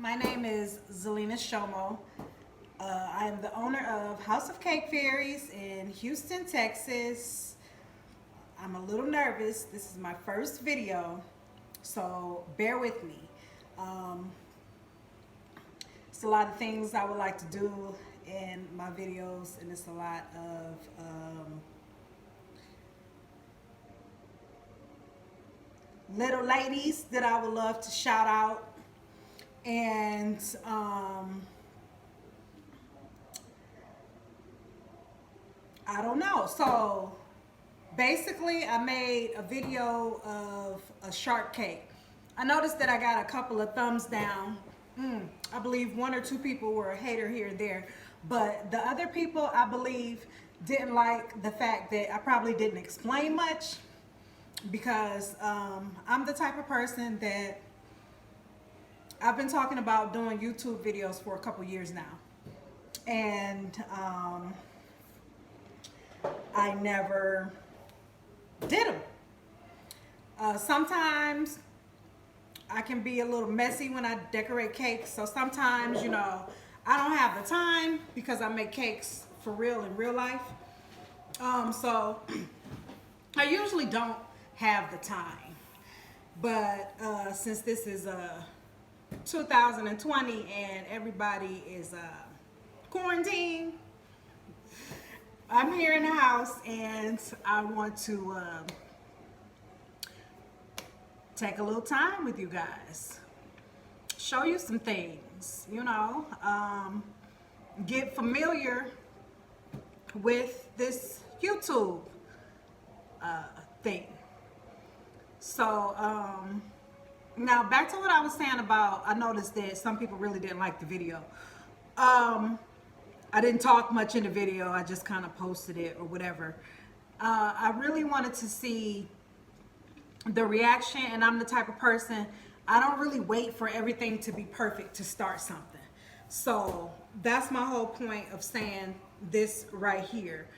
My name is Zelina Shomo. I am the owner of House of Cake Fairies in Houston, Texas. I'm a little nervous. This is my first video, so bear with me. It's a lot of things I would like to do in my videos, and it's a lot of little ladies that I would love to shout out. And I don't know. So basically, I made a video of a shark cake. I noticed that I got a couple of thumbs down. I believe one or two people were a hater here and there, but the other people, I believe, didn't like the fact that I probably didn't explain much, because I'm the type of person that I've been talking about doing YouTube videos for a couple years now, and I never did them. Sometimes I can be a little messy when I decorate cakes, so sometimes, you know, I don't have the time because I make cakes for real in real life. So I usually don't have the time, but since this is 2020 and everybody is quarantined, I'm here in the house and I want to take a little time with you guys, show you some things, you know, get familiar with this YouTube thing. So now back to what I was saying about, I noticed that some people really didn't like the video. I didn't talk much in the video, I just kind of posted it or whatever. I really wanted to see the reaction, and I'm the type of person, I don't really wait for everything to be perfect to start something. So that's my whole point of saying this right here.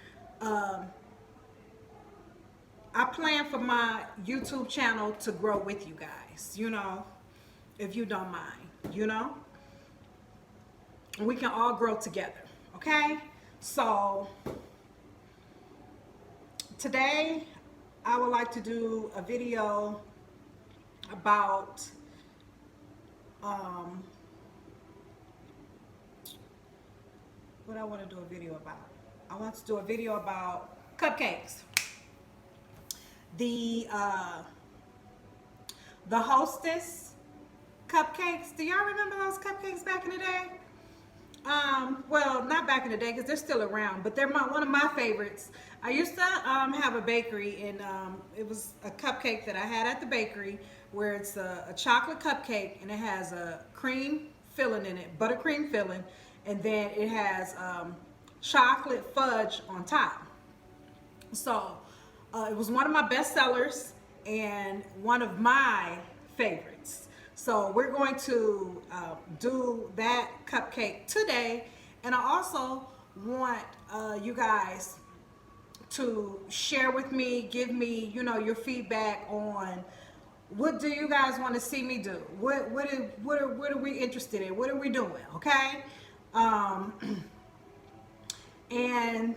I plan for my YouTube channel to grow with you guys, you know, if you don't mind, you know, we can all grow together, okay? So today I would like to do a video about what I want to do a video about. I want to do a video about cupcakes. The hostess cupcakes. Do y'all remember those cupcakes back in the day? Well, not back in the day because they're still around, but they're one of my favorites. I used to have a bakery, and it was a cupcake that I had at the bakery where it's a chocolate cupcake and it has a cream filling in it, buttercream filling, and then it has chocolate fudge on top. So it was one of my best sellers and one of my favorites. So we're going to do that cupcake today, and I also want you guys to share with me, give me, you know, your feedback on what do you guys want to see me do? What are we interested in? What are we doing? Okay, and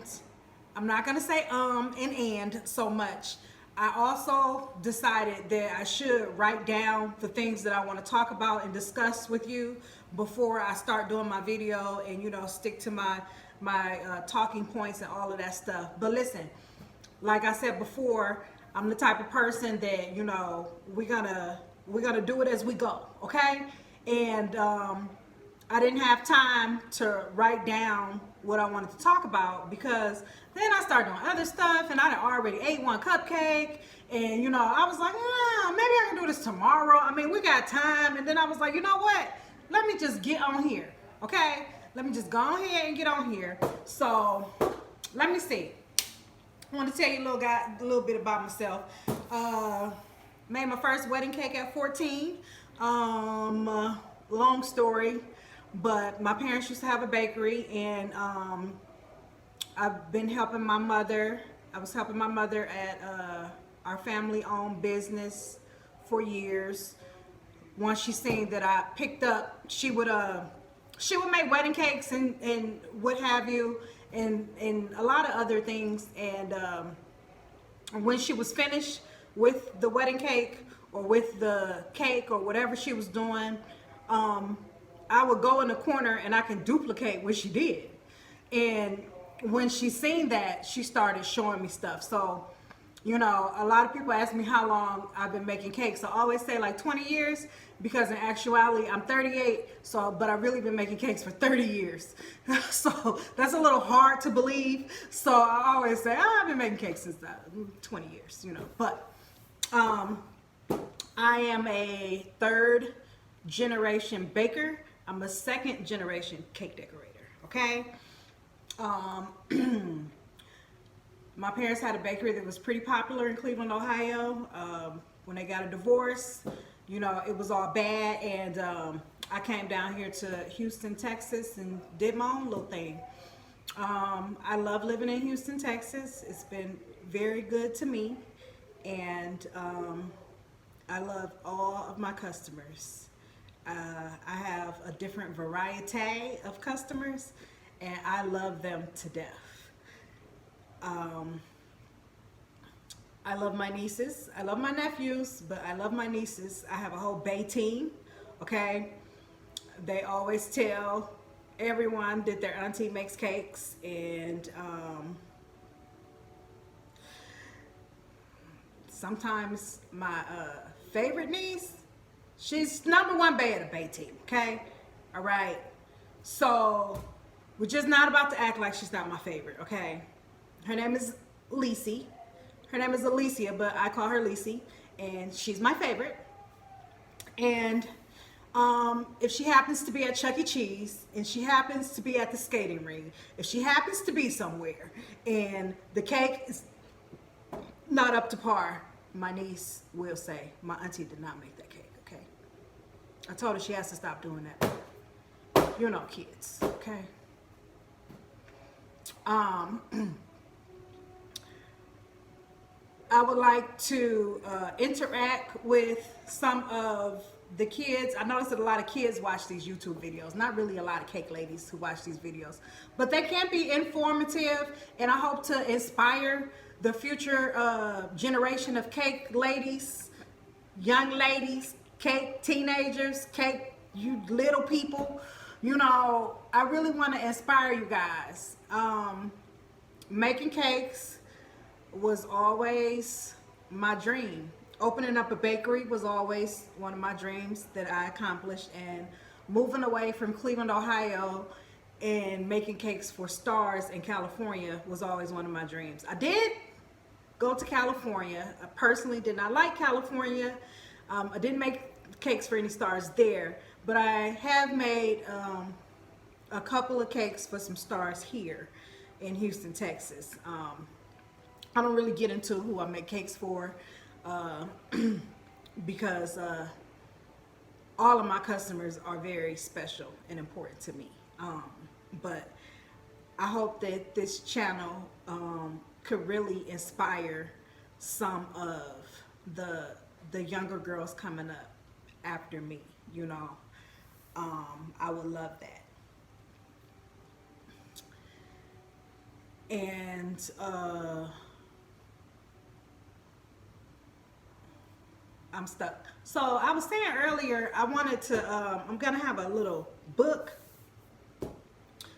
I'm not gonna say and so much. I also decided that I should write down the things that I want to talk about and discuss with you before I start doing my video, and, you know, stick to my talking points and all of that stuff. But listen, like I said before, I'm the type of person that, you know, we're gonna do it as we go, okay? And I didn't have time to write down what I wanted to talk about, because then I started doing other stuff, and I had already ate one cupcake, and, you know, I was like, maybe I can do this tomorrow. I mean, we got time. And then I was like, you know what? Let me just get on here, okay? Let me just go ahead and get on here. So let me see. I want to tell you a little bit about myself. Made my first wedding cake at 14. Long story. But my parents used to have a bakery, and I've been helping my mother. I was helping my mother at our family-owned business for years. once she seen that I picked up, she would make wedding cakes and what have you, and a lot of other things. And when she was finished with the wedding cake or with the cake or whatever she was doing, I would go in the corner and I can duplicate what she did. And when she seen that, she started showing me stuff. So, you know, a lot of people ask me how long I've been making cakes. I always say like 20 years, because in actuality I'm 38, so but I've really been making cakes for 30 years. So that's a little hard to believe. So I always say, oh, I've been making cakes since 20 years, you know. But I am a third generation baker. I'm a second generation cake decorator, okay? My parents had a bakery that was pretty popular in Cleveland, Ohio. When they got a divorce, you know, it was all bad, and I came down here to Houston, Texas, and did my own little thing. I love living in Houston, Texas. It's been very good to me, and I love all of my customers. I have a different variety of customers, and I love them to death. I love my nieces. I love my nephews, but I love my nieces. I have a whole Bay team, okay? They always tell everyone that their auntie makes cakes, and sometimes my favorite niece, she's #1 Bay of the Bay team, okay? All right? So we're just not about to act like she's not my favorite, okay? Her name is Lisi. Her name is Alicia, but I call her Lisi, and she's my favorite. And if she happens to be at Chuck E. Cheese, and she happens to be at the skating ring, if she happens to be somewhere, and the cake is not up to par, my niece will say, my auntie did not make that cake, okay? I told her she has to stop doing that. You know, kids, okay? I would like to interact with some of the kids. I noticed that a lot of kids watch these YouTube videos. Not really a lot of cake ladies who watch these videos. But they can be informative, and I hope to inspire the future generation of cake ladies, young ladies, cake teenagers, cake you little people. You know, I really want to inspire you guys. Making cakes was always my dream. Opening up a bakery was always one of my dreams that I accomplished, and moving away from Cleveland, Ohio, and making cakes for stars in California was always one of my dreams. I did go to California. I personally did not like California. I didn't make cakes for any stars there, but I have made a couple of cakes for some stars here in Houston, Texas. I don't really get into who I make cakes for because all of my customers are very special and important to me. But I hope that this channel could really inspire some of the younger girls coming up after me, you know. I would love that. And I'm stuck. So I was saying earlier, I wanted to, I'm gonna have a little book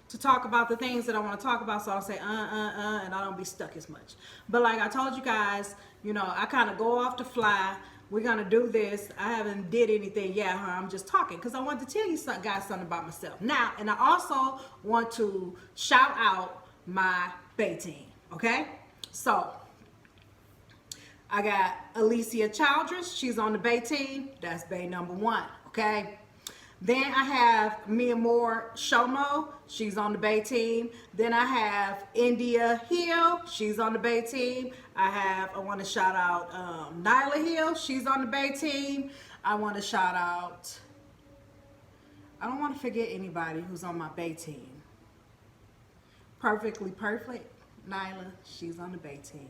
to talk about the things that I want to talk about, so I'll say and I don't be stuck as much. But like I told you guys, you know, I kind of go off the fly. We're gonna do this. I haven't did anything yet, huh? I'm just talking because I want to tell you guys something about myself now. And I also want to shout out my Bay team, okay? So I got Alicia Childress. She's on the Bay team. That's Bay #1, okay? Then I have Mia Moore Shomo. She's on the Bay team. Then I have India Hill. She's on the Bay team. I want to shout out Nyla Hill. She's on the Bay team. I want to shout out, I don't want to forget anybody who's on my Bay team. Perfectly Perfect. Nyla, she's on the Bay team.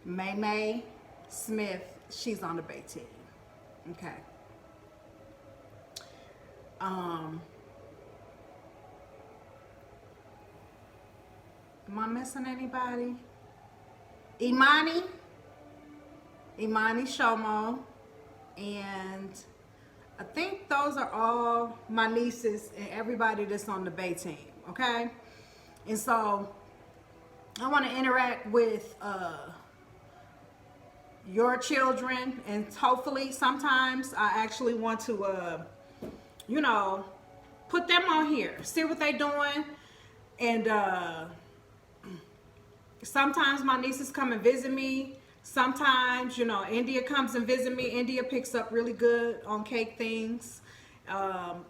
May May, Smith, she's on the Bay team. Okay. Am I missing anybody? Imani Shomo, and I think those are all my nieces and everybody that's on the Bay team, okay? And so I want to interact with your children, and hopefully sometimes I actually want to, you know, put them on here, see what they're doing. And sometimes my nieces come and visit me. Sometimes, you know, India comes and visit me. India picks up really good on cake things.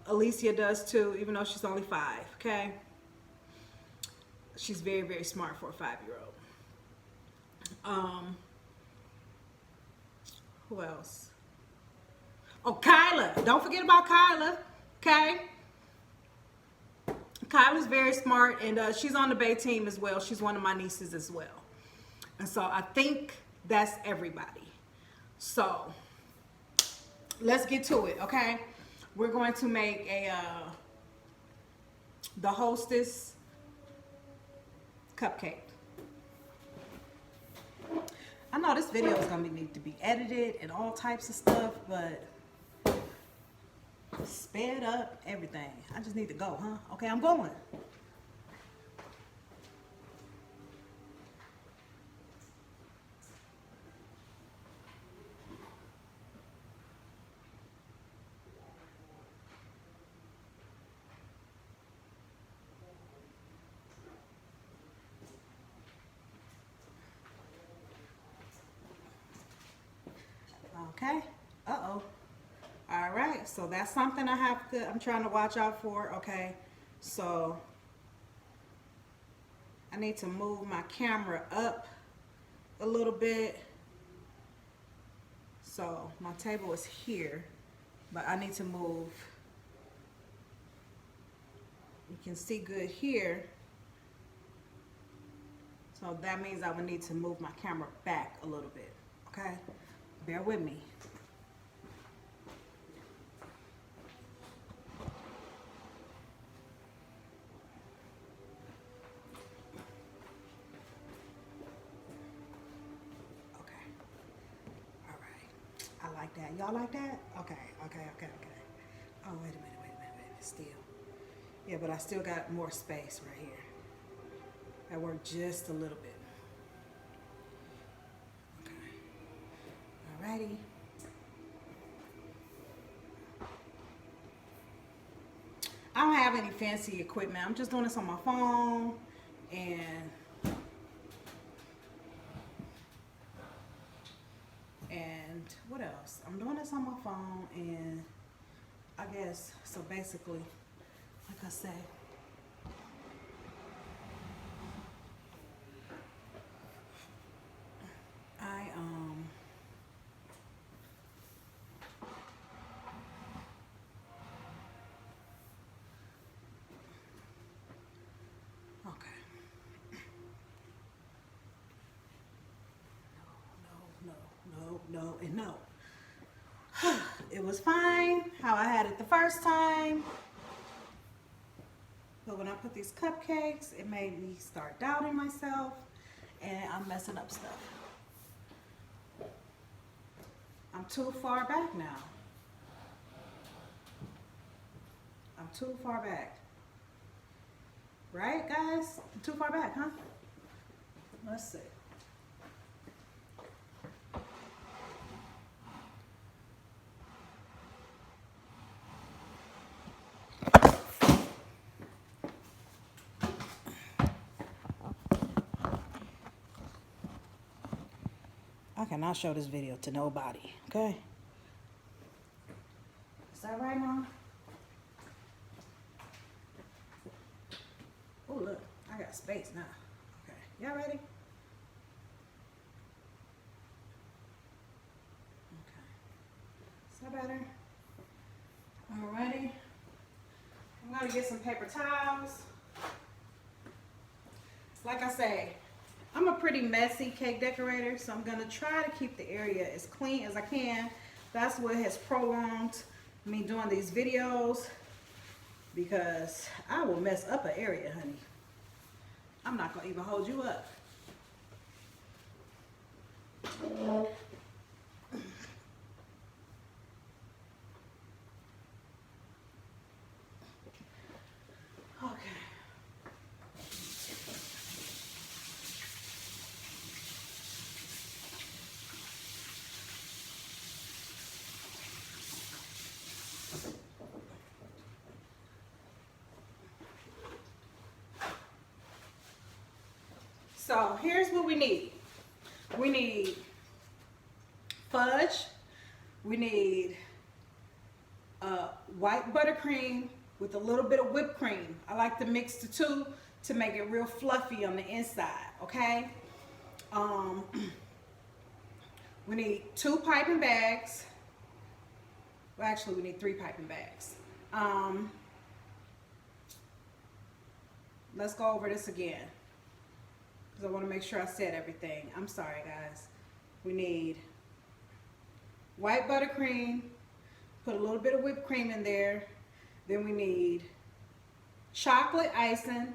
Alicia does too, even though she's only 5, okay? She's very, very smart for a 5-year-old. Who else? Oh, Kyla. Don't forget about Kyla, okay? Kyla's very smart, and she's on the Bay team as well. She's one of my nieces as well. And so I think that's everybody. So let's get to it, okay? We're going to make a the hostess cupcake. I know this video is going to need to be edited and all types of stuff, but sped up everything. I just need to go, huh? Okay, I'm going. Okay. Uh-oh. All right. So that's something I'm trying to watch out for. Okay. So I need to move my camera up a little bit. So my table is here, but I need to move. You can see good here. So that means I would need to move my camera back a little bit. Okay. Bear with me. Okay. All right. I like that. Y'all like that? Okay. Oh, wait a minute. Still. Yeah, but I still got more space right here. I work just a little bit. Alrighty. I don't have any fancy equipment. I'm just doing this on my phone, and what else? I'm doing this on my phone, and I guess so. Basically, like I say, no, and no. It was fine how I had it the first time, but when I put these cupcakes, it made me start doubting myself, and I'm messing up stuff. I'm too far back now. I'm too far back. Right, guys? I'm too far back, huh? Let's see. I cannot show this video to nobody, okay? Is that right now? Oh, look, I got space now. Okay, y'all ready? Okay, is that better? Alrighty. I'm gonna get some paper towels. Like I say, I'm a pretty messy cake decorator, so I'm gonna try to keep the area as clean as I can. That's what has prolonged me doing these videos, because I will mess up an area, honey. I'm not gonna even hold you up. Okay. So here's what we need. We need fudge. We need white buttercream with a little bit of whipped cream. I like to mix the two to make it real fluffy on the inside, okay? We need 2 piping bags. Well, actually, we need 3 piping bags. Let's go over this again, because I want to make sure I said everything. I'm sorry, guys. We need white buttercream, put a little bit of whipped cream in there. Then we need chocolate icing.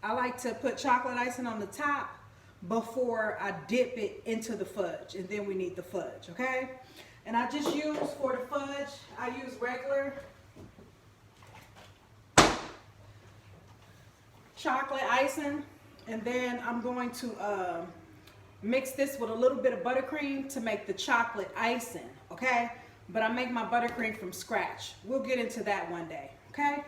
I like to put chocolate icing on the top before I dip it into the fudge, and then we need the fudge, okay? And I just use, for the fudge, I use regular chocolate icing, and then I'm going to mix this with a little bit of buttercream to make the chocolate icing, okay? But I make my buttercream from scratch. We'll get into that one day, okay?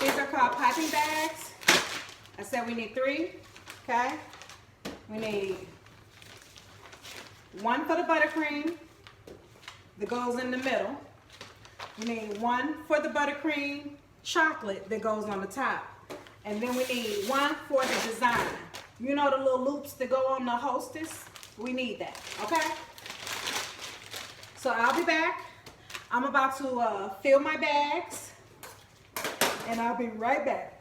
These are called piping bags. I said we need 3, okay? We need 1 for the buttercream that goes in the middle. We need 1 for the buttercream chocolate that goes on the top. And then we need 1 for the design. You know the little loops that go on the hostess? We need that, okay? So I'll be back. I'm about to fill my bags, and I'll be right back.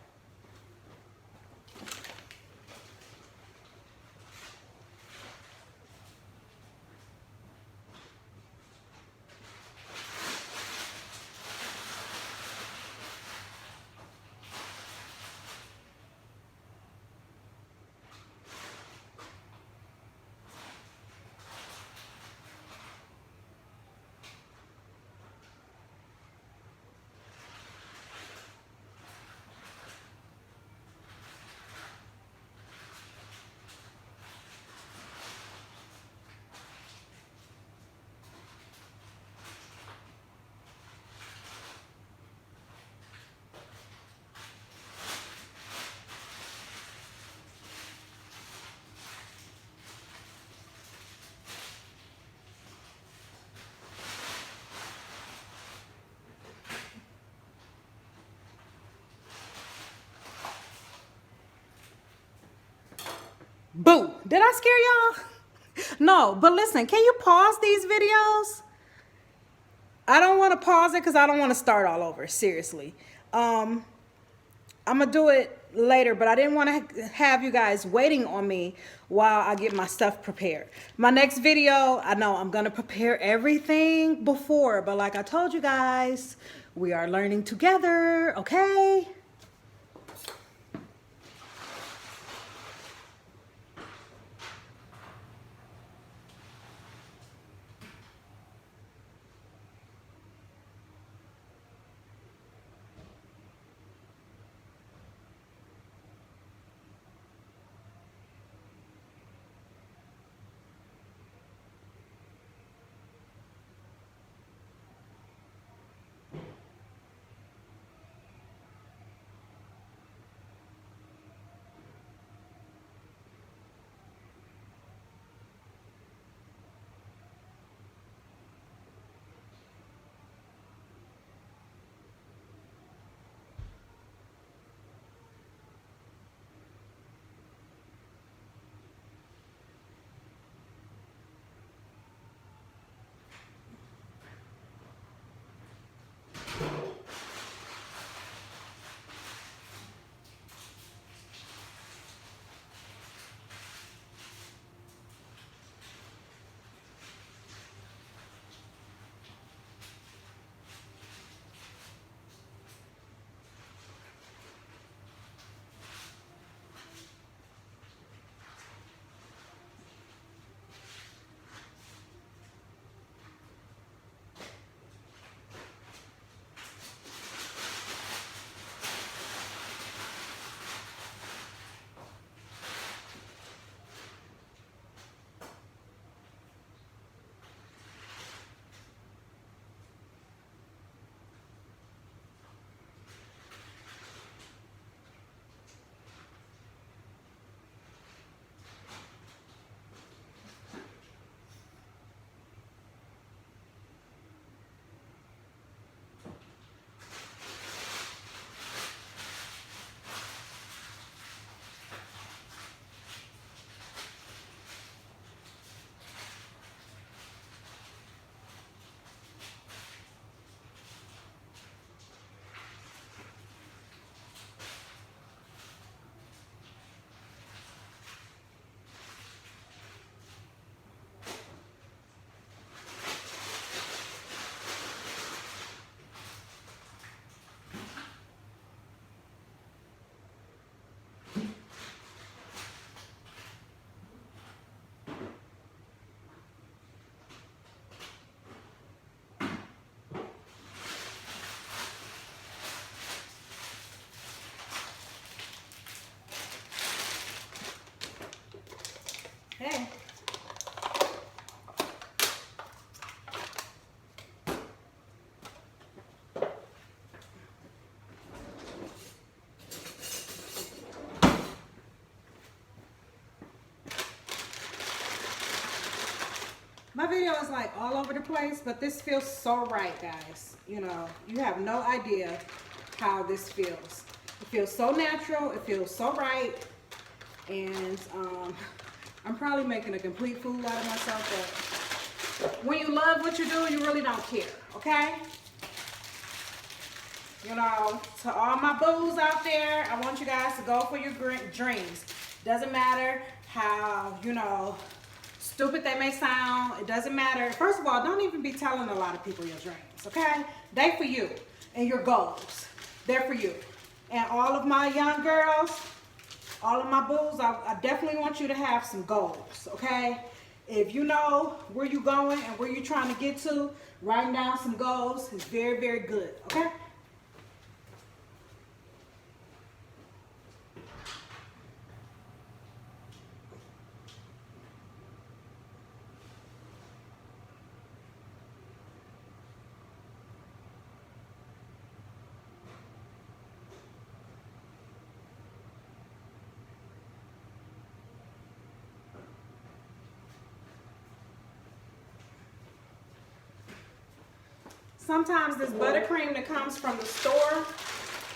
Boo! Did I scare y'all? No, but listen, can you pause these videos? I don't want to pause it because I don't want to start all over, seriously. I'm going to do it later, but I didn't want to have you guys waiting on me while I get my stuff prepared. My next video, I know I'm going to prepare everything before, but like I told you guys, we are learning together, okay? Hey. My video is like all over the place, but this feels so right, guys. You know, you have no idea how this feels. It feels so natural. It feels so right. And I'm probably making a complete fool out of myself, but when you love what you do, you really don't care, okay? You know, to all my boos out there, I want you guys to go for your dreams. Doesn't matter how, you know, stupid they may sound. It doesn't matter. First of all, don't even be telling a lot of people your dreams, okay? They for you and your goals. They're for you. And all of my young girls, all of my boos, I definitely want you to have some goals, okay? If you know where you're going and where you're trying to get to, writing down some goals is very, very good, okay? Sometimes this buttercream that comes from the store,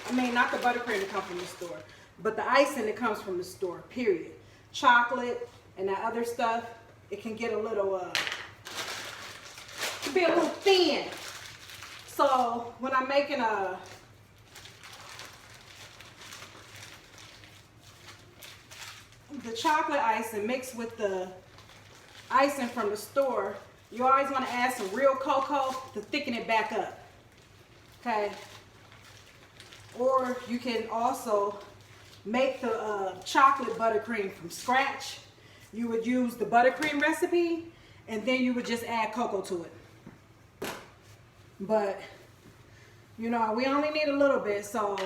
I mean, not the buttercream that comes from the store, but the icing that comes from the store, period. Chocolate and that other stuff, it can get a little, it can be a little thin. So when I'm making the chocolate icing mixed with the icing from the store, you always want to add some real cocoa to thicken it back up, okay? Or you can also make the chocolate buttercream from scratch. You would use the buttercream recipe and then you would just add cocoa to it. But, you know, we only need a little bit, so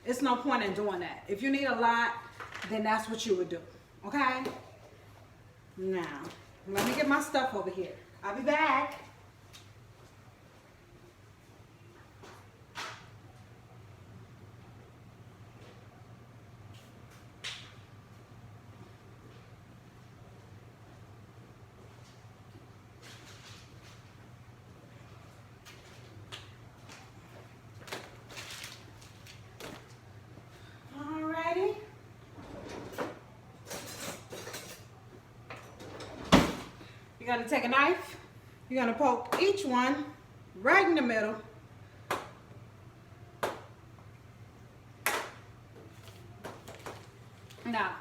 it's no point in doing that. If you need a lot, then that's what you would do, okay? Now, let me get my stuff over here. I'll be back. Alrighty. You're going to take a knife, you're going to poke each one right in the middle. Now,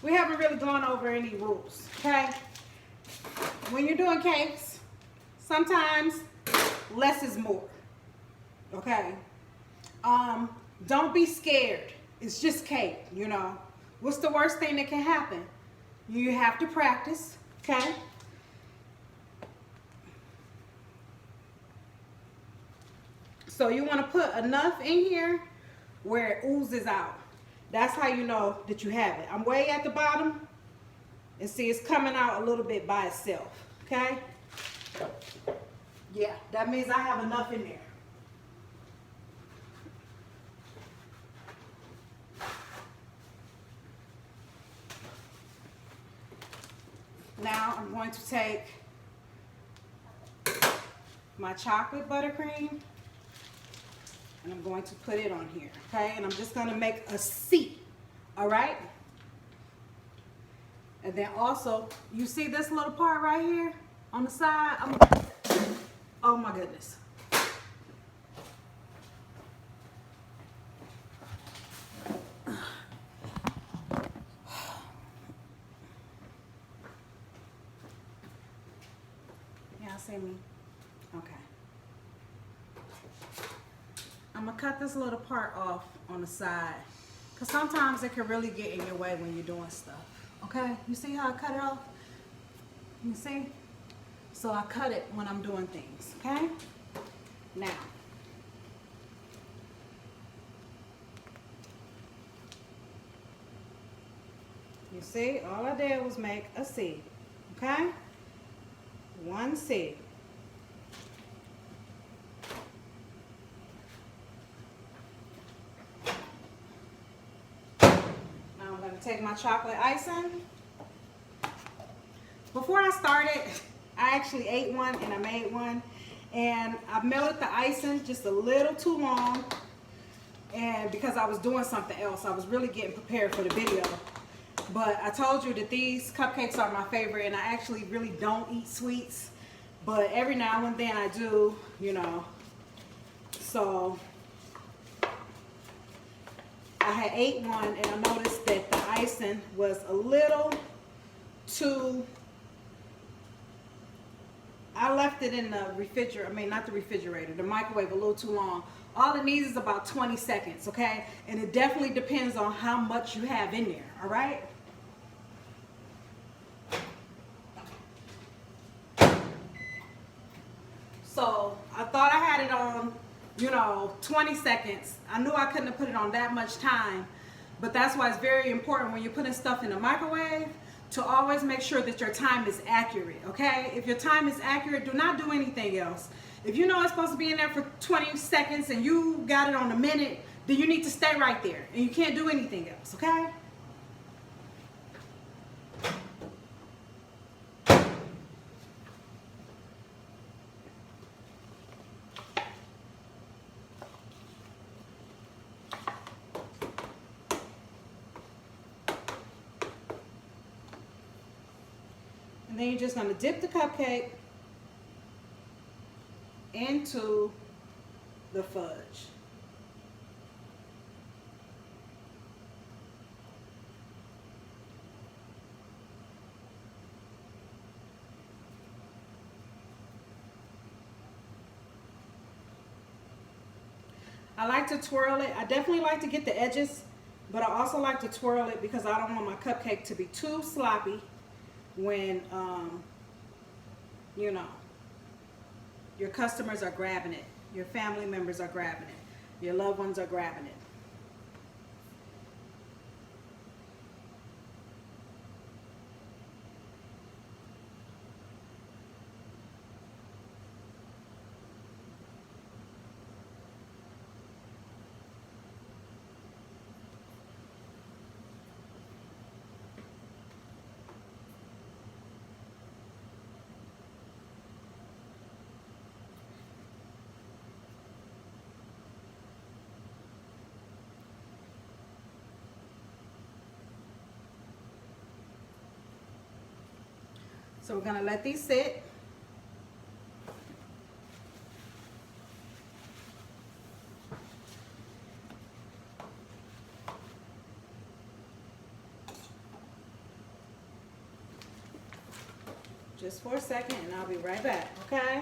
we haven't really gone over any rules, okay? When you're doing cakes, sometimes less is more, okay? Don't be scared. It's just cake, you know. What's the worst thing that can happen? You have to practice, okay? So you want to put enough in here where it oozes out. That's how you know that you have it. I'm way at the bottom and see it's coming out a little bit by itself, okay? Yeah, that means I have enough in there. Now I'm going to take my chocolate buttercream and I'm going to put it on here, okay? And I'm just going to make a C, all right? And then also, you see this little part right here on the side? Oh my goodness. Y'all see me? Okay. I'm gonna cut this little part off on the side because sometimes it can really get in your way when you're doing stuff. Okay, you see how I cut it off? You see? So I cut it when I'm doing things, okay? Now, You see, all I did was make a seed, okay? One seed. Now I'm going to take my chocolate icing. Before I started, I actually ate one and I made one. And I melted the icing just a little too long. And because I was doing something else, I was really getting prepared for the video. But I told you that these cupcakes are my favorite, and I actually really don't eat sweets. But every now and then I do, you know. So I had ate one, and I noticed that the icing was a little too... I left it in the refrigerator, I mean not the refrigerator, the microwave a little too long. All it needs is about 20 seconds, okay? And it definitely depends on how much you have in there, all right? So I thought I had it on, you know, 20 seconds. I knew I couldn't have put it on that much time, but that's why it's very important when you're putting stuff in the microwave to always make sure that your time is accurate, okay? If your time is accurate, do not do anything else. If you know it's supposed to be in there for 20 seconds and you got it on a minute, then you need to stay right there and you can't do anything else, okay? And then you're just going to dip the cupcake into the fudge. I like to twirl it. I definitely like to get the edges, but I also like to twirl it because I don't want my cupcake to be too sloppy when, you know, your customers are grabbing it, your family members are grabbing it, your loved ones are grabbing it. So we're gonna let these sit. Just for a second and I'll be right back, okay?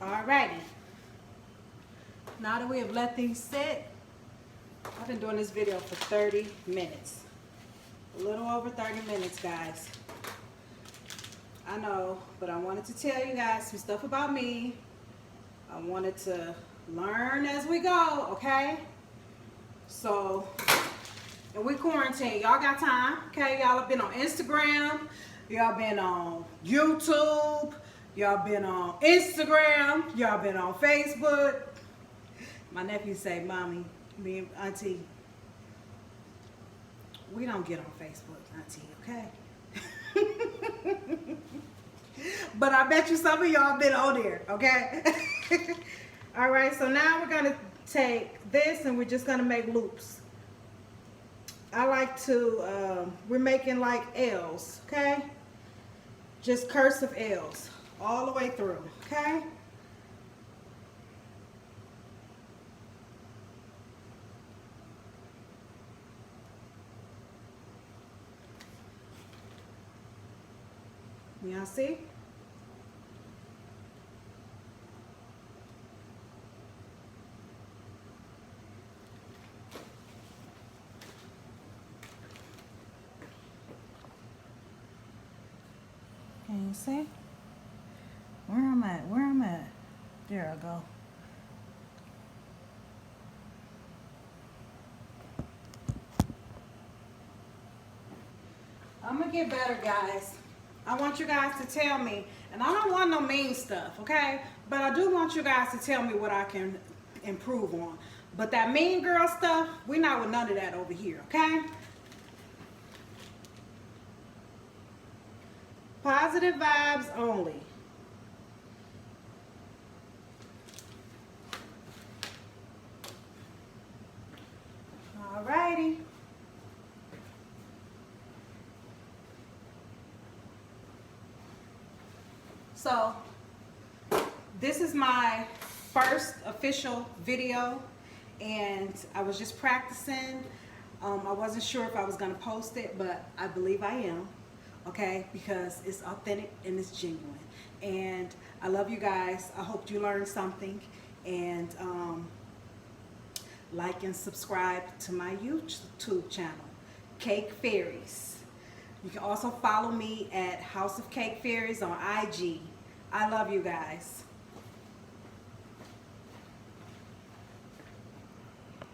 Alrighty. Now that we have let these sit, I've been doing this video for 30 minutes. A little over 30 minutes, guys. I know, but I wanted to tell you guys some stuff about me. I wanted to learn as we go, okay? So, and we quarantine. Y'all got time, okay? Y'all have been on Instagram. Y'all been on YouTube. Y'all been on Instagram. Y'all been on Facebook. My nephew say, Mommy, me and Auntie, We don't get on Facebook, Auntie, okay? But I bet you some of y'all been on there, okay? All right, so now we're gonna take this and we're just gonna make loops. I like to, we're making like L's, okay? Just cursive L's all the way through, okay? Y'all see? Can you see? Where I'm at? Where I'm at? There I go. I'm gonna get better, guys. I want you guys to tell me, and I don't want no mean stuff, okay? But I do want you guys to tell me what I can improve on. But that mean girl stuff, we're not with none of that over here, okay? Positive vibes only. Alrighty. So, this is my first official video, and I was just practicing. I wasn't sure if I was going to post it, but I believe I am, okay, because it's authentic and it's genuine. And I love you guys. I hope you learned something, and like and subscribe to my YouTube channel, Cake Fairies. You can also follow me at House of Cake Fairies on IG. I love you guys.